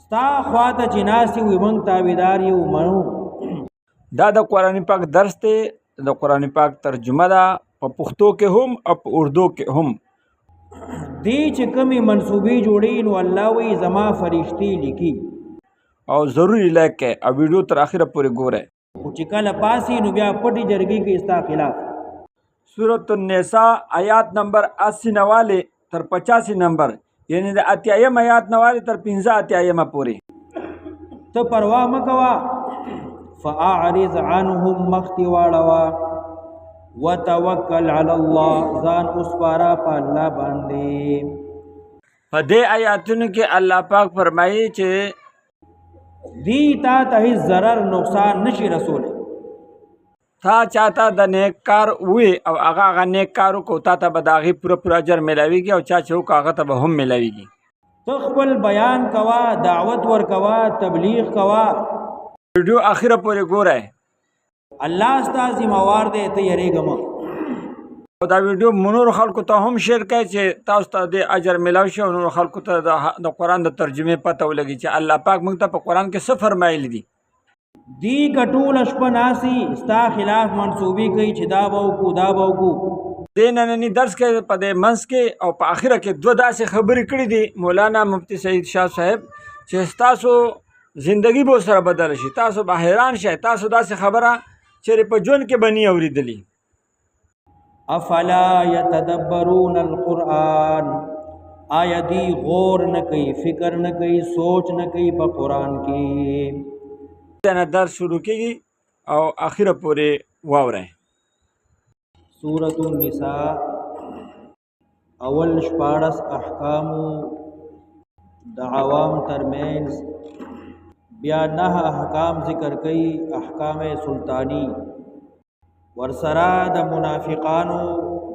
ستا خواته چې ناستې وي موږ تابعدار یو منو. دا د قرآن پاک درس دی، د قرآن پاک ترجمه ده په پښتو کې هم او په اردو کې هم. دی چې کمی منصوبې جوړې نو الله وی زما فرشتي لیکي او ضروري لایک کې او ویډیو تر اخره پورې ګوره. خو چې کله پاسې نو بیا پټې جرګې کې ستا خلاف. سورۃ النساء آیات نمبر 80 نواله تر 85 نمبر، یعنی د 80 آیات نواله تر 85 پورې. ته پروا مه کوه، فاعرض عنهم مختی واړوه، وتوکل علی الله ځان اسپاره په الله باندې. په دې آیاتونو کې الله پاک فرمایي چې دی تا ته هیڅ ضرر نقصان نشي رسولی. تا چاته د نیک کار وي او هغه نیک کار وکړو، تا ته به د هغې پوره اجر میلاویږي او چا چې وکړو هغه ته به هم میلاویږي. ته خپل بیان کوه، دعوت ورکوه، تبلیغ کوه. ویډیو اخره پورې ګورئ. الله ستا ذمہوار دی، ته یریږه مه. او دا ویډیو نورو خلکو ته هم شیر کړئ چې تاسو ته د اجر میلاو شي او نورو خلکو ته د قرآن د ترجمې پته ولګي چې الله پاک موږ ته په قرآن کې څه فرمایلی دي. دی که ټوله شپه ناسي ستا خلاف منصوبې کوي چې دا به وکړو دا به وکړو. دې ننني درس کې په دې منځ کې او په آخره کې دوه داسې خبرې کړي دي مولانا مفتی سعید شاه صاحب چې ستاسو زندگی به سره بدل شي، تاسو به حیران شئ. تاسو داسې خبره چیرې په ژوند کې به نه اورېدلي. افلا یتدبرون القرآن، آیا دی غور نه کوي، فکر نه کوي، سوچ نه کوي په قرآن کې. نه درس شروع کېږي او آخره پورې واورئ. سورۃ النساء اول 14 احکامو د عوام ترمنځ، بیا 9 احکام ذکر کوي، احکام سلطانی. ورسره د منافقانو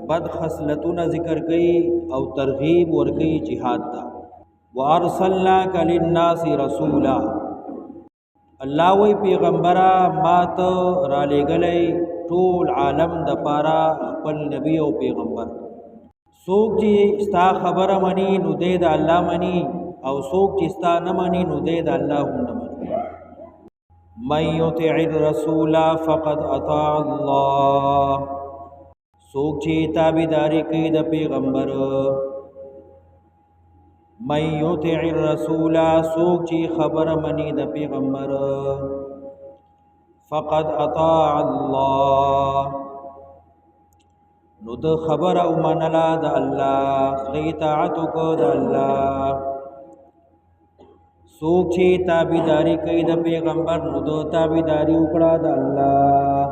بد خصلتونه ذکر کوي او ترغیب ورکوي جهاد ته. وارسلناک للناس رسولا، الله وی پیغمبره ما ته را لېږلی ټول عالم د پاره خپل نبی او پیغمبر. څوک چې ستا خبره مني نو دی د الله مني، او څوک چې ستا نه مني نو دی د الله هم نه مني. من یطع الرسول فقد اطاع الله، څوک چې تابعداري کوي د پیغمبر. من یطع الرسول، څوک چې خبره مني د پیغمبر. فقد اطاع الله، نو د خبره ومنله د الله، د اطاعت وکړه د الله. څوک چې تابعداري کوي د پیغمبر نو د تابعداري وکړه د الله.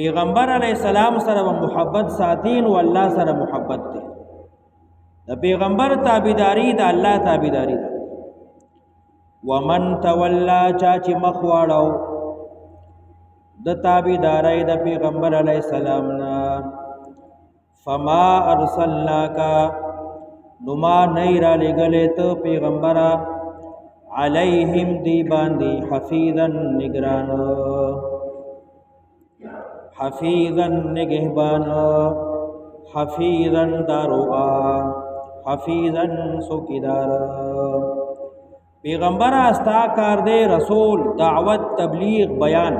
پیغمبر علیه السلام سره محبت ساتین او الله سره محبت دی. د پیغمبر تابعداري د الله تابعداري ده. ومن تولا، چا چې مخ واړو د تابعدارۍ د پیغمبر علیه السلام نه، فما ارسلناک، نو ما نه را لېږلی ته پیغمبره، علیهم دی باندې حفیظا نگران، حفیظا نگهبان، حفیظا داروغا، حفیظا څوکیدار. پیغمبر استا کار دے رسول، دعوت، تبلیغ، بیان.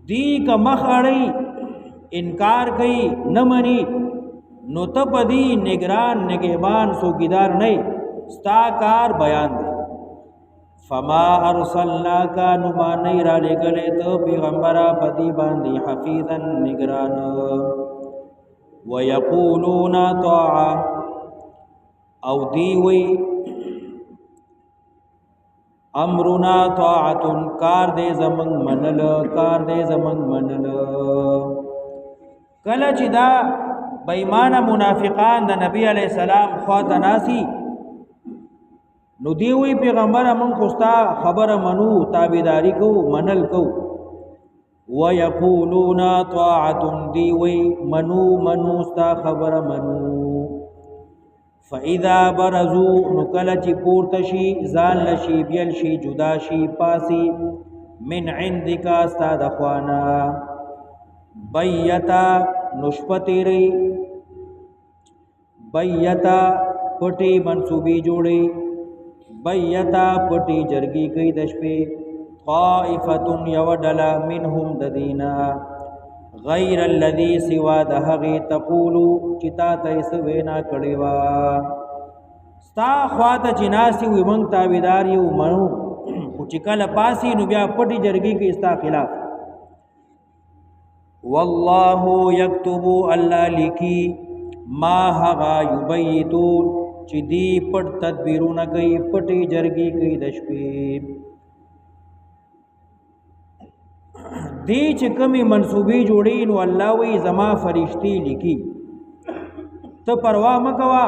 دی که مخ اړی انکار کوي نه مني نو ته په دې نگران نگهبان څوکیدار نه، ستا کار بیان دی. فما ارسلناک، نو ما نه را لېږلی ته پیغمبره په دې باندې حفیظا نگران. ویقولون طاعه، او دی وی امرنا طاعت، کار دې زمنګ منل، کار دې زمنګ منل. کله چې دا بېمانه منافقان د نبی علیہ السلام خواته ناسي نو دی وی پیغمبره مونږ خو ستا خبره منو، تابعداري کوو، منل کوو. ویقولون طاعت، دی وی منو ستا خبره منو. فاذا برزوا، نو کله چې پورته شي، ځان لشي، بیل شي، جدا شي، پاسي، من عندک ستا د خوانا، بیتا، نو شپه تیری، بیتا پټي منصوبي جوړي بیتا پټي جرګي کوي د شپې طائفه یودلا منهم ددینا غیر الذي سوا دهغه تقولو چتا تیس وینا کړي وا ستا خواته جناسي وي مونږ تابعدار یو منو خو چې کله پاسي نو بیا پټي جرګي کې استا خلاف والله یكتب الله لکی ما هغا یبیتون چې دی پټ تدبیرونه کوي پټي جرګي کوي د شپې دی چې کمی منصوبي جوړي نو الله وی زما فرشتي لیکي ته پروا مکوا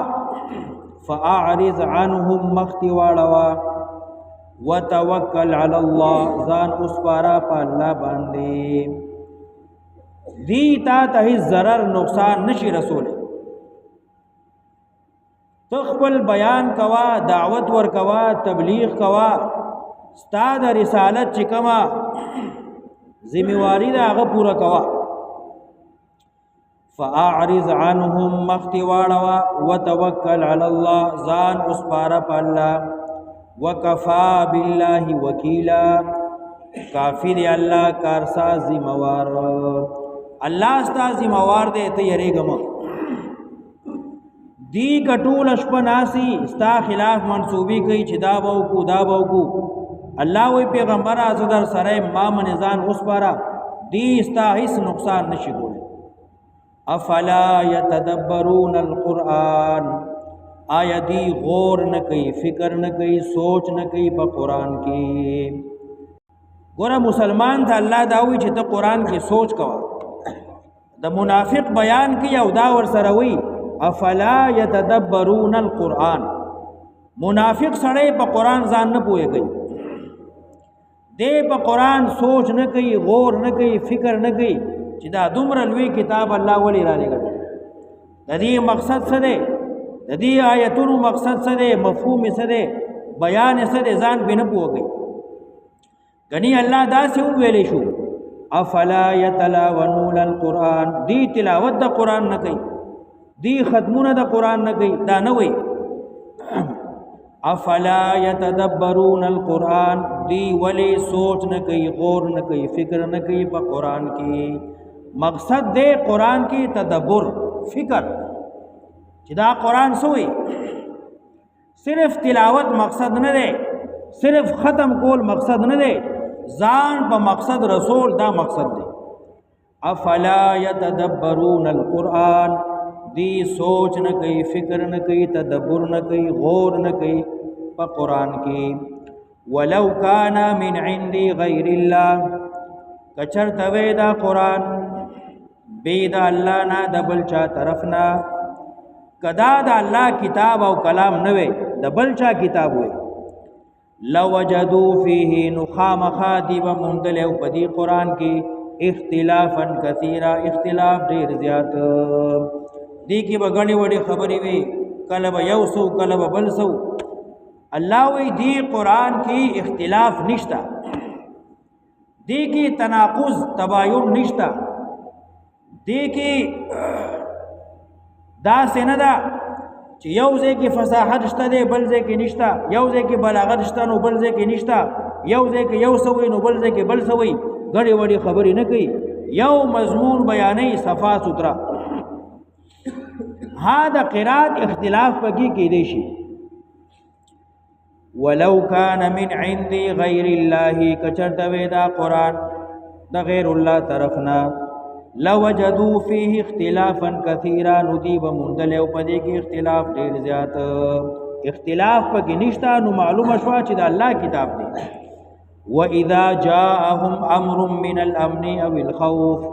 فاعرض عنهم مختی واړوا وتوکل علی الله ځان اوس پارا په الله باندې دی تا ته ضرر نقصان نشي رسول تخپل بیان کوا دعوت ور کوا تبلیغ کوا استاد رسالت چې کما ذمہواری دا هغه پورا کوا فاعرض عنهم مختواړوا وتوکل علی الله ځان اوس پارا په الله وکفا بالله وکیلا کافی دی الله کارساز ذمہوار الله ستا ذمہوار دی ته یریګم دی کټول شپه ناسی ستا خلاف منصوبی کوي چې دا به کو دا به کو الله وی پیغمبر از در سره ما منزان اوس بارا دی ستا هیڅ نقصان نشي کولی افلا يتدبرون القرآن آیا دی غور نه کوي فکر نه کوي سوچ نه کوي په قرآن کې ګوره مسلمان ته الله دا وی چې ته قرآن کې سوچ کوا د منافق بیان کې او دا ور سره وی افلا يتدبرون القرآن منافق سړی په قرآن ځان نه پوهیږي دې په قرآن سوچ نه کوي غور نه کوي فکر نه کوي چې دا دومره لوی کتاب الله ولی را لګل د دې مقصد څه دی د دې آیتونو مقصد څه دی مفهوم څه دی بیان څه دی ځان به نه پوهیږي غني الله دا څه ویلې شو افلا يتلاون القرآن دی تلاوت د قرآن نه کوي دی ختمونه د قرآن نه کوي دا نه وي افلا يتدبرون القرآن دی ولی سوچ نه کوي غور نه کوي فکر نه کوي په قرآن کې مقصد دی قرآن کې تدبر فکر چې دا قرآن سوی صرف تلاوت مقصد نه دی صرف ختم کول مقصد نه دی ځان په مقصد رسول دا مقصد دی افلا يتدبرون القرآن دی سوچ نه کوي فکر نه کوي تدبر نه کوي غور نه کوي په قرآن کې ولو کان من عندي غیر الله کچرته وې دا قرآن بيد الله نه د بل چا طرف نه کدا د الله کتاب او کلام نه وي د بل چا کتاب وي لوجدوا فيه نخام خادب مندل او په دې قرآن کې اختلافا کثیرا اختلاف ډیر زیات دی کی بغنی وړي خبرې وي کله به یو سو کله به بل سو الله وی دی قرآن کی اختلاف نشتا دی کی تناقض تباین نشتا دی کی دا سندا چې یو ځای کې فصاحت شته دی بل ځای کې نشتا یو ځای کې بلاغت شته نو بل ځای کې نشتا یو ځای کې یو سوي نو بل ځای کې بل سوي غړي وړي خبرې نه کوي یو مضمون بیانې صفا سوترا ها دا قرات اختلاف پکې کې دی شي ولو کان من عندي غیر الله کچرته ودا قرآن د غیر الله طرفنا لوجدوا فيه اختلافا كثيرا نديب مندل او پدې کې اختلاف ډیر زیات اختلاف پکې نشتا نو معلومه شو چې د الله کتاب دی واذا جاءهم امر من الامن او الخوف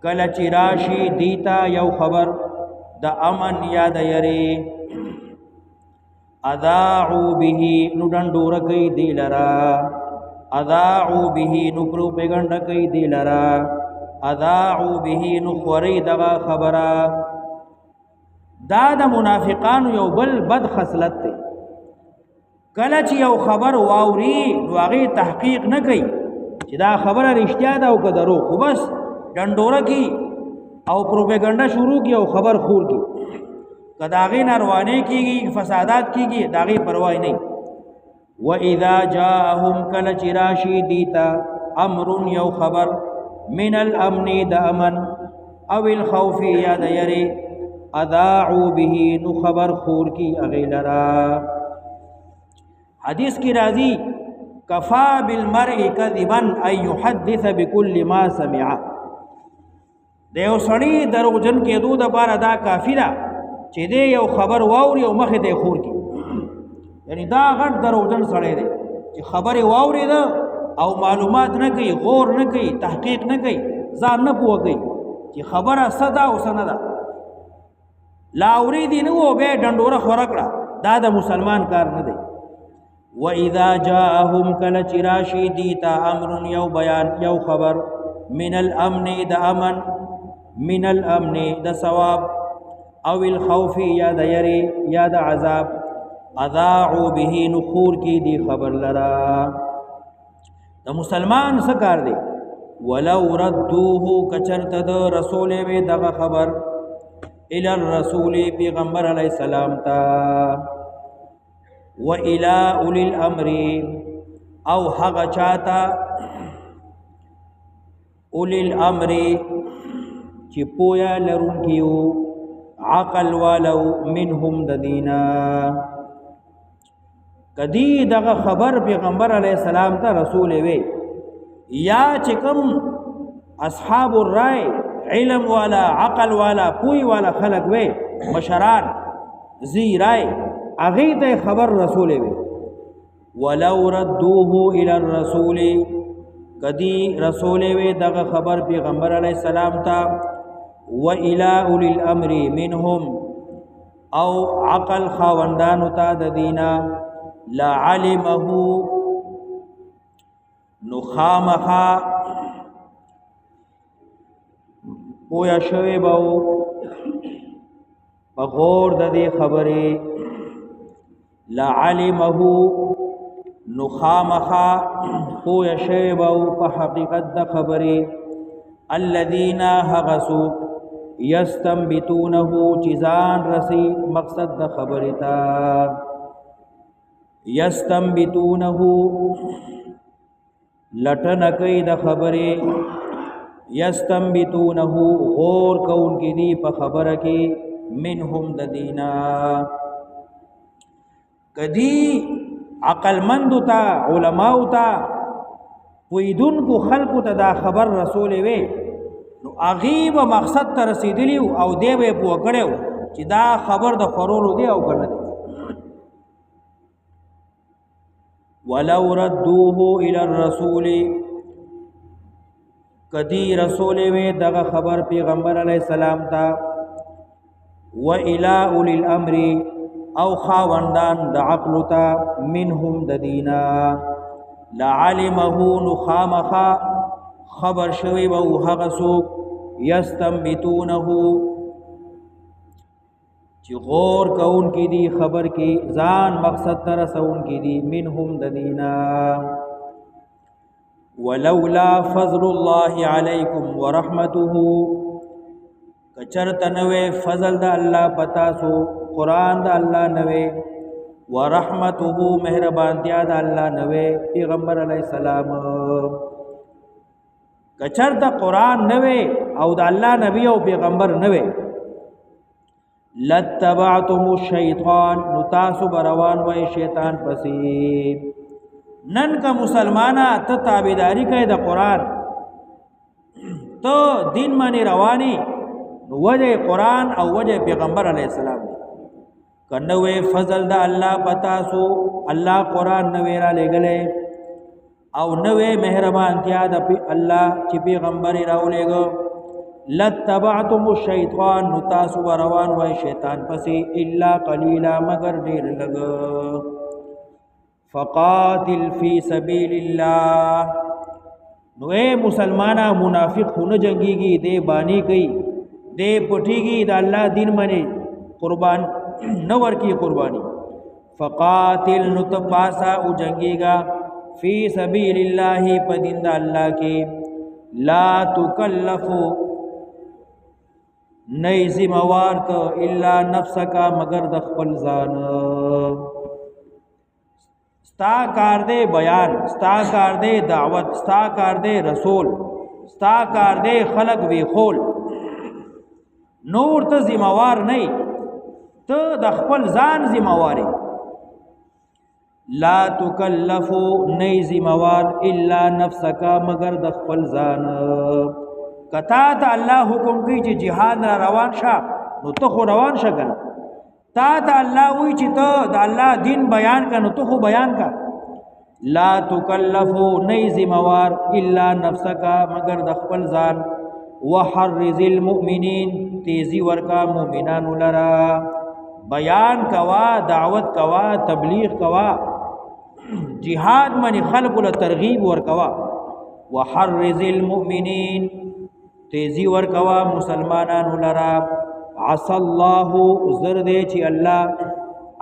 کله چې راشي دیتا یو خبر د امن یا د یری اذاعوا به نو ډنډور کوي دی لرا اذاعوا به نو پرو پیغند کوي دی لرا اذاعوا به نو خوري دغه خبره دا د منافقانو یو بل بد خصلت دی کله چې یو خبر واوري نو هغه تحقیق نه کوي چې دا خبره رښتیا ده او که درو خو بس ډنډوره کی او پروپاګاندا شروع کی او خبر خور کی کداغی ناروانی کیږي فسادات کیږي داغی پروا نه. واذا جاءهم کل چراشی دیتا امر یو خبر من الامن د امن او الخوف یا د یری اذاعوا به نو خبر خور کی اغیلرا. حدیث کی راضی کفا بالمرء کذبا ان يحدث بكل ما سمع. دیو سړی دروغجن کېدو د بار ادا کافی ده چې دې یو خبر واوري او مخې ته خور کی. یعنی دا غټ دروغجن سړی دی چې خبره واوري ده او معلومات نه کوي، غور نه کوي، تحقیق نه کوي، ځان نه پوهږي چې خبره صدا او سنده لا اوریدي نه و به ډنډوره خور کړه. دا د مسلمان کار نه دی. واذا جاءهم کل چراشی دیتا امر یو بیان یو خبر من الامن د امن من الامن د ثواب او الخوف یا د یری یا د عذاب اذاعوا به نخور کی دی خبر لرا. د مسلمان سکار دی ولو ردوه کچرت د رسول وی دغه خبر الى الرسول پیغمبر علیہ السلام تا و الى اولی الامر او حق چاہتا اولی الامر چی پویا لرون کیو عقل والو منهم ددینا. کدی دغه خبر پیغمبر علیہ السلام تا رسول وی یا چکم اصحاب الرائے علم والا عقل والا پوی والا خلق وی مشران زی رائے اغیت خبر رسول وی ولو ردوه الى الرسول کدی رسول وی دغه خبر پیغمبر علیہ السلام تا و الى اولی الامر منهم او عقل خاوندانو تا د دینا لعلمه نخامخا پویا شوی باو بغور د دې خبرې لعلمه نخامخا پویا شوی باو په حقیقت د خبرې الذين هغسو یستنبتونه چیزان رسی مقصد د خبرې تا یستنبتونه لټن کوي د خبرې یستنبتونه غور کون کی دی په خبره کې منهم د دینا. کدی عقل مند تا علماء تا پویدون کو خلق ته دا خبر رسول وی نو اغیب مقصد ته رسیدلی او دی به پوه کړو چې دا خبر د خورولو دی او کنه. ولو ردوه الى الرسول کدی رسول وی دغه خبر پیغمبر علیہ السلام تا و الى اولی الامر او خاوندان د عقل تا منهم د دینا لعلمه نخامخا خبر شوی و هغه سوق یستنبتونه چې غور کون کی دی خبر کی ځان مقصد تر رسون کی دی منهم د دینا. ولولا فضل الله علیکم ورحمته کچرت نوے فضل د الله پتا سو قرآن د الله نوے ورحمته مهربانتیا د الله نوے پیغمبر علیہ السلام کچرت قرآن نوے او د الله نبی او پیغمبر نوے لتبعتم الشیطان نتاسو بروان وای شیطان پسی. نن کا مسلمانا ته تابعداری کوي د قرآن تو دین مانی روانی وجه قرآن او وجه پیغمبر علیہ السلام کنوے فضل دا اللہ پتا سو اللہ قرآن نوے را لے گلے او نوے مہربان تیا دا اللہ چی پیغمبر راو لے گو لتبعتم الشیطان نتاسو بروان وی شیطان پسی الا قلیلا مگر دیر لگ. فقاتل فی سبیل اللہ نو اے مسلمانہ منافق خون جنگی گی دے بانی کئی دے پٹھی گی دا اللہ دین منے قربان نور کی قربانی. فقاتل نتباسا او جنگی گا فی سبیل اللہ پدین دا اللہ کی لا تکلفو نئی ذموار ته الا نفسکا مگر د خپل ځان ستا کار دے بیان ستا کار دے دعوت ستا کار دے رسول ستا کار دے خلق وی خول نور ته ذموار نه ته د خپل ځان ذمواري لا تکلفو نئی ذموار الا نفسک مگر د خپل ځان کتا ته الله حکم کوي چې جهاد را روان شه نو ته خو روان شه کنه تا ته الله وی چې ته د الله دین بیان کړه نو ته خو بیان کړه لا تکلفو نئی ذموار الا نفسک مگر د خپل ځان وحرز المؤمنین تیزی ورکا مؤمنانو لرا بیان کوا دعوت کوا تبلیغ کوا جهاد منی خلق له ترغیب ورکوا وحرز المؤمنین تیزی ورکوا مسلمانانو لرا عسى الله زرد چې الله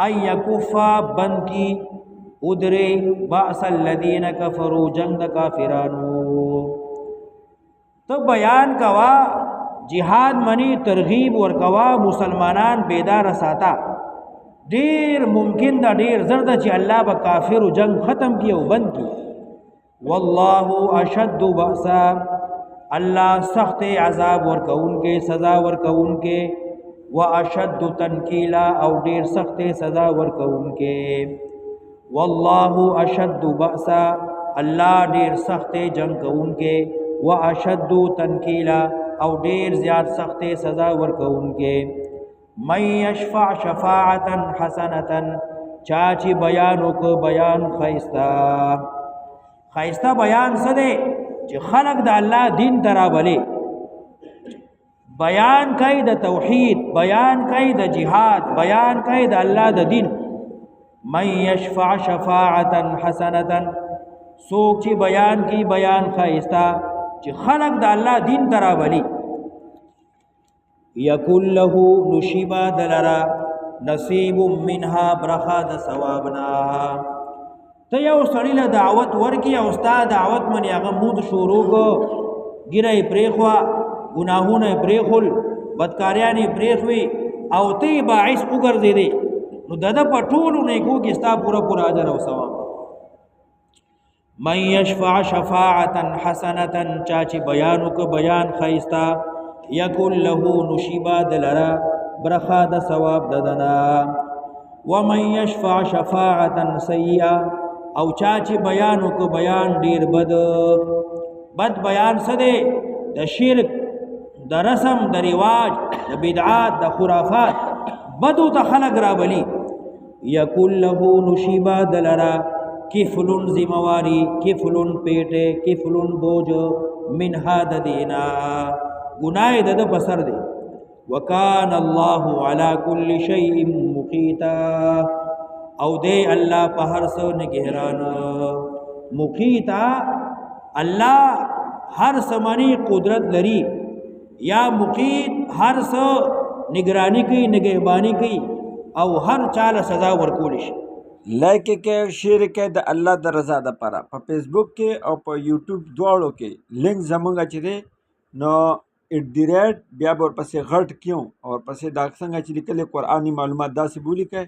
اي يكفا بند کی ادره باس الذين كفروا جنگ کافرانو تو بیان کوا جهاد منی ترغیب ورکوا مسلمانان بیدار ساتا ډیر ممکن دا ډیر زرد چې الله به کافر جنگ ختم کی او بند کی والله اشد باسا الله سخت عذاب ورکون کے سزا ورکون کے واشد تنکیلا او ډیر سخت سزا ورکون کے والله اشد باسا الله ډیر سخت جنگ کون کے واشد تنکیلا او ډیر زیات سخت سزا ورکون کے من یشفع شفاعتا حسنتا چاچی بیانو کو بیان خیستا بیان سدے چې خلق د الله دین ترابلی بیان کوي د توحید بیان کوي د جهاد بیان کوي د الله د دین من یشفع شفاعتا حسنتا سوک چې بیان کی بیان خیستا چې خلق د الله دین ترابلی یکن له نشیبا دلرا نصیب منها برخا د ثوابنا ته یو سړی له دعوت ورکی او استاد دعوت منی هغه مود شروع کو ګیره پریخوا گناهونه پریخل بدکاریانی پریخوي او ته باعث وګرځیدي نو دغه پټولو نه کو کې ستا پورا اجر او ثواب من یشفع شفاعتا حسنتا چاچی بیانو کو بیان خیستا یکن له نشیبا دلرا برخا د ثواب ددنا ومن یشفع شفاعتا سیئا او چاچی بیانو کو بیان ډیر بد بیان سده د شرک د رسم د رواج د بدعات د خرافات بدو ته خلق را بلی یکن له نشیبا دلرا کفلن زمواری کفلن پیٹے کفلن بوج منها د دینا گناہ د بسر دے وکان اللہ علی کل شیء مقیتا او دے اللہ پا ہر سو نگہران مقیتا اللہ ہر سمانی قدرت لری یا مقیت ہر سو نگرانی کی نگہبانی کی او ہر چال سزا ورکولش لائک کې شیر کې د الله د رضا د پاره په فیسبوک کې او په یوټیوب دواړو کې لینک زمونږ چې دی نو @, بیا به ورپسې غټ کیوں اور پسې دا څنګه چې لیکلي قرآني معلومات داسې بولی کوي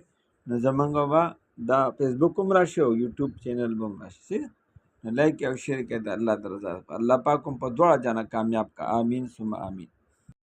نو زمونږ به دا فیسبوک هم راشي او یوټیوب چینل به هم راشي نو لایک او شیر کې د الله د رضا د پاره الله پاک هم په دواړه جانه کامیاب کا آمین ثم آمین